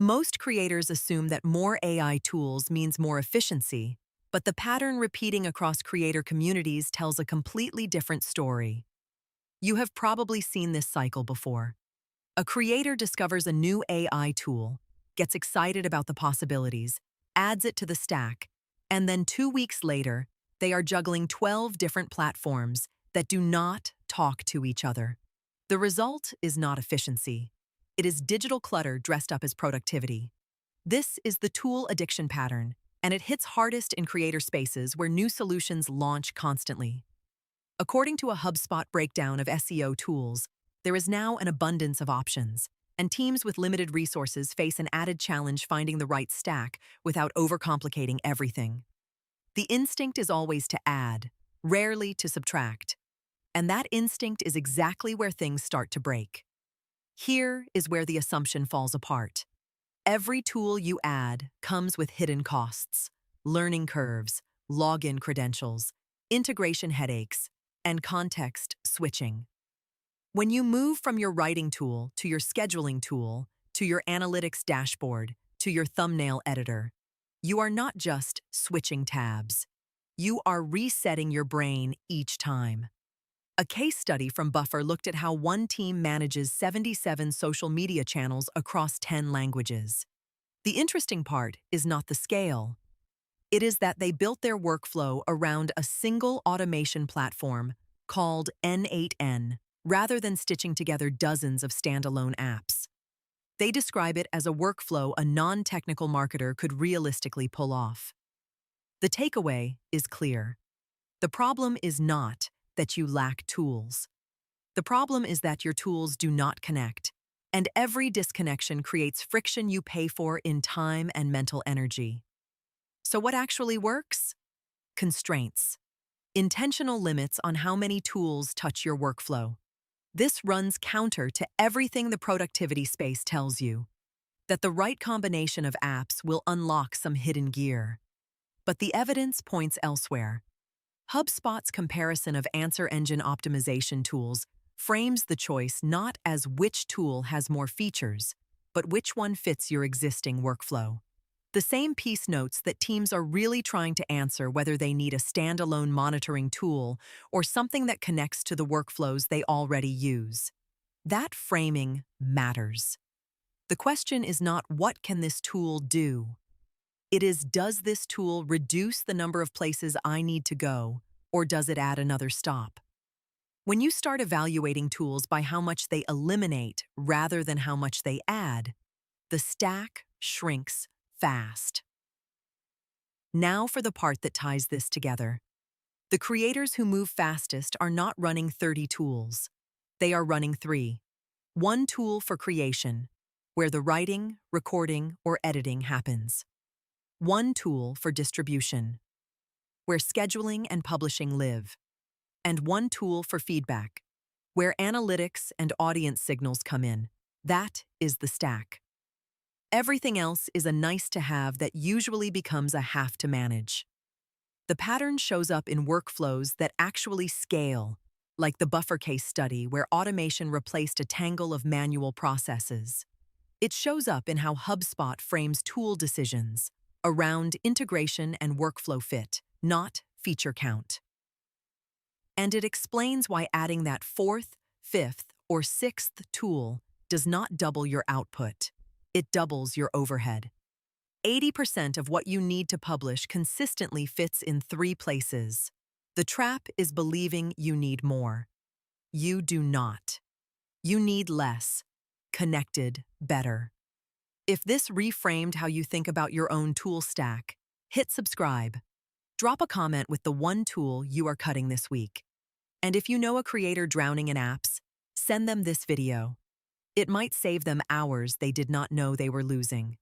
Most creators assume that more AI tools means more efficiency, but the pattern repeating across creator communities tells a completely different story. You have probably seen this cycle before. A creator discovers a new AI tool, gets excited about the possibilities, adds it to the stack, and then 2 weeks later, they are juggling 12 different platforms that do not talk to each other. The result is not efficiency. It is digital clutter dressed up as productivity. This is the tool addiction pattern, and it hits hardest in creator spaces where new solutions launch constantly. According to a HubSpot breakdown of SEO tools, there is now an abundance of options, and teams with limited resources face an added challenge finding the right stack without overcomplicating everything. The instinct is always to add, rarely to subtract. And that instinct is exactly where things start to break. Here is where the assumption falls apart. Every tool you add comes with hidden costs, learning curves, login credentials, integration headaches, and context switching. When you move from your writing tool to your scheduling tool, to your analytics dashboard, to your thumbnail editor, you are not just switching tabs. You are resetting your brain each time. A case study from Buffer looked at how one team manages 77 social media channels across 10 languages. The interesting part is not the scale. It is that they built their workflow around a single automation platform called N8N, rather than stitching together dozens of standalone apps. They describe it as a workflow a non-technical marketer could realistically pull off. The takeaway is clear. The problem is not that you lack tools. The problem is that your tools do not connect, and every disconnection creates friction you pay for in time and mental energy. So what actually works? Constraints. Intentional limits on how many tools touch your workflow. This runs counter to everything the productivity space tells you, that the right combination of apps will unlock some hidden gear. But the evidence points elsewhere. HubSpot's comparison of answer engine optimization tools frames the choice not as which tool has more features, but which one fits your existing workflow. The same piece notes that teams are really trying to answer whether they need a standalone monitoring tool or something that connects to the workflows they already use. That framing matters. The question is not what can this tool do? It is, does this tool reduce the number of places I need to go, or does it add another stop? When you start evaluating tools by how much they eliminate rather than how much they add, the stack shrinks fast. Now for the part that ties this together. The creators who move fastest are not running 30 tools. They are running 3. One tool for creation, where the writing, recording, or editing happens. One tool for distribution, where scheduling and publishing live. And one tool for feedback, where analytics and audience signals come in. That is the stack. Everything else is a nice-to-have that usually becomes a have-to-manage. The pattern shows up in workflows that actually scale, like the Buffer case study where automation replaced a tangle of manual processes. It shows up in how HubSpot frames tool decisions around integration and workflow fit, not feature count. And it explains why adding that 4th, 5th, or 6th tool does not double your output. It doubles your overhead. 80% of what you need to publish consistently fits in 3 places. The trap is believing you need more. You do not. You need less. Connected, better. If this reframed how you think about your own tool stack, hit subscribe. Drop a comment with the one tool you are cutting this week. And if you know a creator drowning in apps, send them this video. It might save them hours they did not know they were losing.